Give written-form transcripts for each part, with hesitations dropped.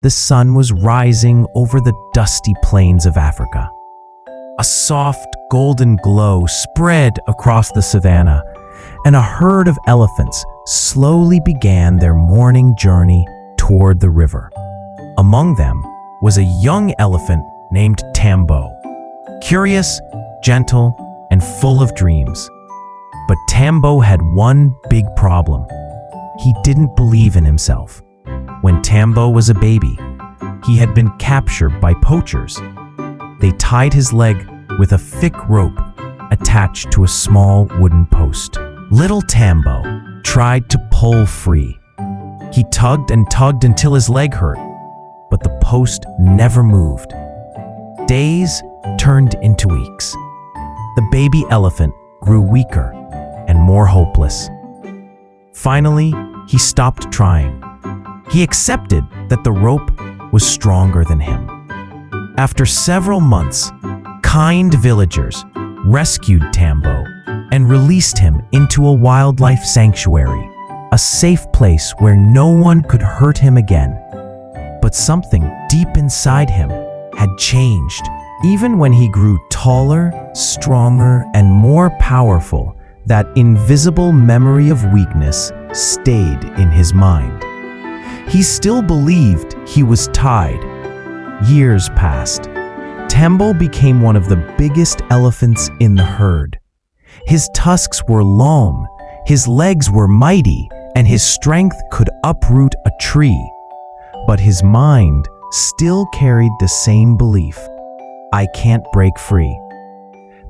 the sun was rising over the dusty plains of Africa. A soft, golden glow spread across the savanna, and a herd of elephants slowly began their morning journey toward the river. Among them was a young elephant named Tambo, curious, gentle, and full of dreams. But Tambo had one big problem. He didn't believe in himself. When Tambo was a baby, he had been captured by poachers. They tied his leg with a thick rope attached to a small wooden post. Little Tambo tried to pull free. He tugged and tugged until his leg hurt, but the post never moved. Days turned into weeks. The baby elephant grew weaker and more hopeless. Finally, he stopped trying. He accepted that the rope was stronger than him. After several months, kind villagers rescued Tambo and released him into a wildlife sanctuary, a safe place where no one could hurt him again. But something deep inside him had changed. Even when he grew taller, stronger, and more powerful, that invisible memory of weakness stayed in his mind. He still believed he was tied. Years passed. Tambo became one of the biggest elephants in the herd. His tusks were long, his legs were mighty, and his strength could uproot a tree. But his mind still carried the same belief: I can't break free.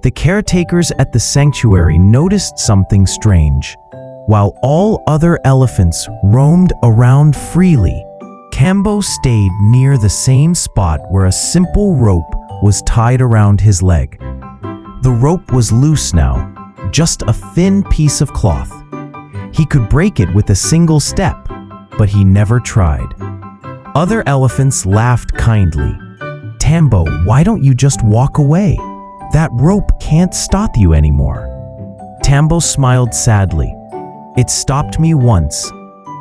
The caretakers at the sanctuary noticed something strange. While all other elephants roamed around freely, Tambo stayed near the same spot where a simple rope was tied around his leg. The rope was loose now, just a thin piece of cloth. He could break it with a single step, but he never tried. Other elephants laughed kindly. Tambo, why don't you just walk away? That rope can't stop you anymore. Tambo smiled sadly. It stopped me once.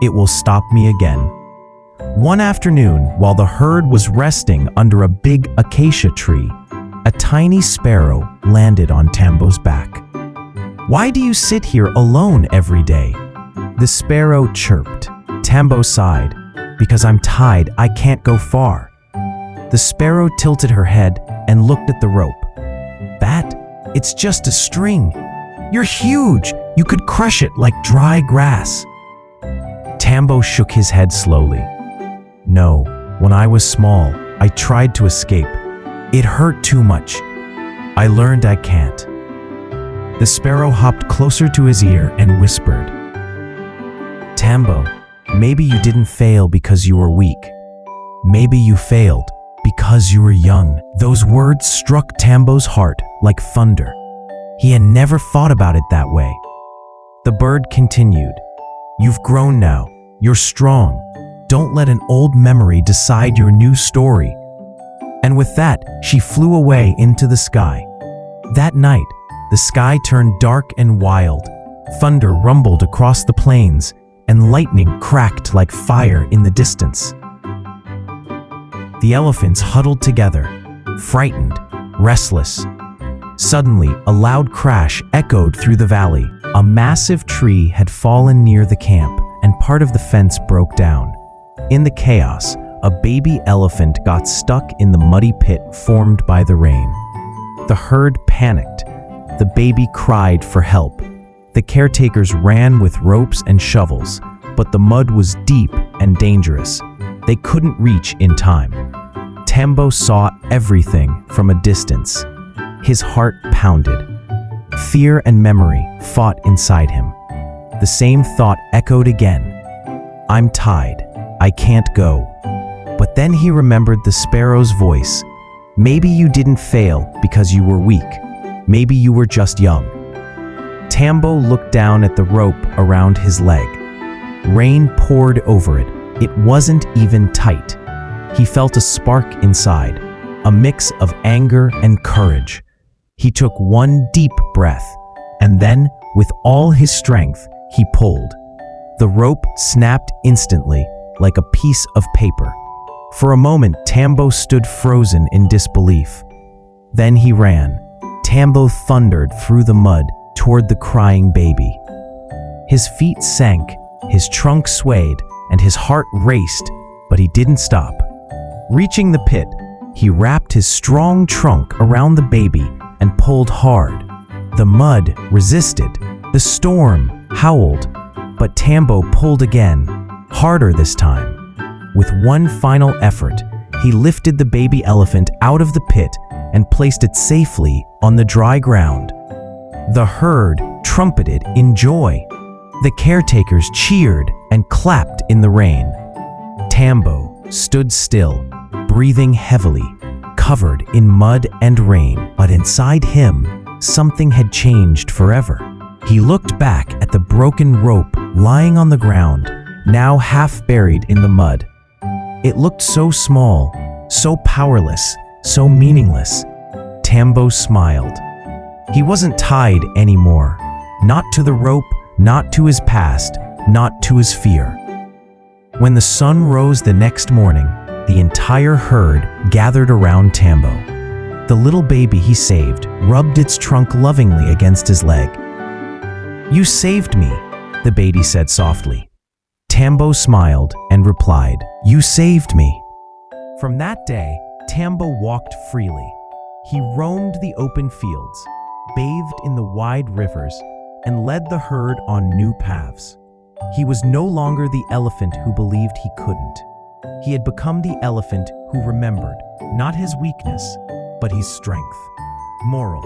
It will stop me again. One afternoon, while the herd was resting under a big acacia tree, a tiny sparrow landed on Tambo's back. Why do you sit here alone every day? The sparrow chirped. Tambo sighed. Because I'm tied, I can't go far. The sparrow tilted her head and looked at the rope. Bat, it's just a string. You're huge. You could crush it like dry grass. Tambo shook his head slowly. No, when I was small, I tried to escape. It hurt too much. I learned I can't. The sparrow hopped closer to his ear and whispered, Tambo, maybe you didn't fail because you were weak. Maybe you failed because you were young. Those words struck Tambo's heart like thunder. He had never thought about it that way. The bird continued, You've grown now. You're strong. Don't let an old memory decide your new story. And with that, she flew away into the sky. That night, the sky turned dark and wild. Thunder rumbled across the plains, and lightning cracked like fire in the distance. The elephants huddled together, frightened, restless. Suddenly, a loud crash echoed through the valley. A massive tree had fallen near the camp, and part of the fence broke down. In the chaos, a baby elephant got stuck in the muddy pit formed by the rain. The herd panicked. The baby cried for help. The caretakers ran with ropes and shovels, but the mud was deep and dangerous. They couldn't reach in time. Tambo saw everything from a distance. His heart pounded. Fear and memory fought inside him. The same thought echoed again. I'm tied. I can't go. But then he remembered the sparrow's voice. Maybe you didn't fail because you were weak. Maybe you were just young. Tambo looked down at the rope around his leg. Rain poured over it. It wasn't even tight. He felt a spark inside, a mix of anger and courage. He took one deep breath, and then, with all his strength, he pulled. The rope snapped instantly, like a piece of paper. For a moment, Tambo stood frozen in disbelief. Then he ran. Tambo thundered through the mud toward the crying baby. His feet sank, his trunk swayed, and his heart raced, but he didn't stop. Reaching the pit, he wrapped his strong trunk around the baby and pulled hard. The mud resisted. The storm howled, but Tambo pulled again, harder this time. With one final effort, he lifted the baby elephant out of the pit and placed it safely on the dry ground. The herd trumpeted in joy. The caretakers cheered and clapped in the rain. Tambo stood still, breathing heavily, covered in mud and rain, but inside him, something had changed forever. He looked back at the broken rope lying on the ground, now half buried in the mud. It looked so small, so powerless, so meaningless. Tambo smiled. He wasn't tied anymore, not to the rope, not to his past, not to his fear. When the sun rose the next morning, the entire herd gathered around Tambo. The little baby he saved rubbed its trunk lovingly against his leg. "You saved me," the baby said softly. Tambo smiled and replied, "You saved me." From that day, Tambo walked freely. He roamed the open fields, bathed in the wide rivers, and led the herd on new paths. He was no longer the elephant who believed he couldn't. He had become the elephant who remembered, not his weakness, but his strength. Moral: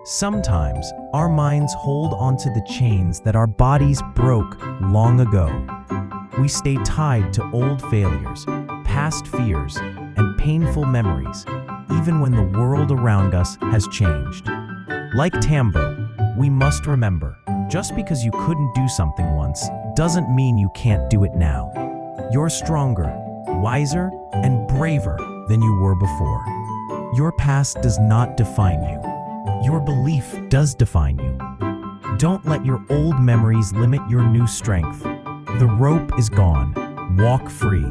sometimes our minds hold onto the chains that our bodies broke long ago. We stay tied to old failures, past fears, and painful memories, even when the world around us has changed. Like Tambo, we must remember, just because you couldn't do something once doesn't mean you can't do it now. You're stronger, wiser, and braver than you were before. Your past does not define you. Your belief does define you. Don't let your old memories limit your new strength. The rope is gone. Walk free.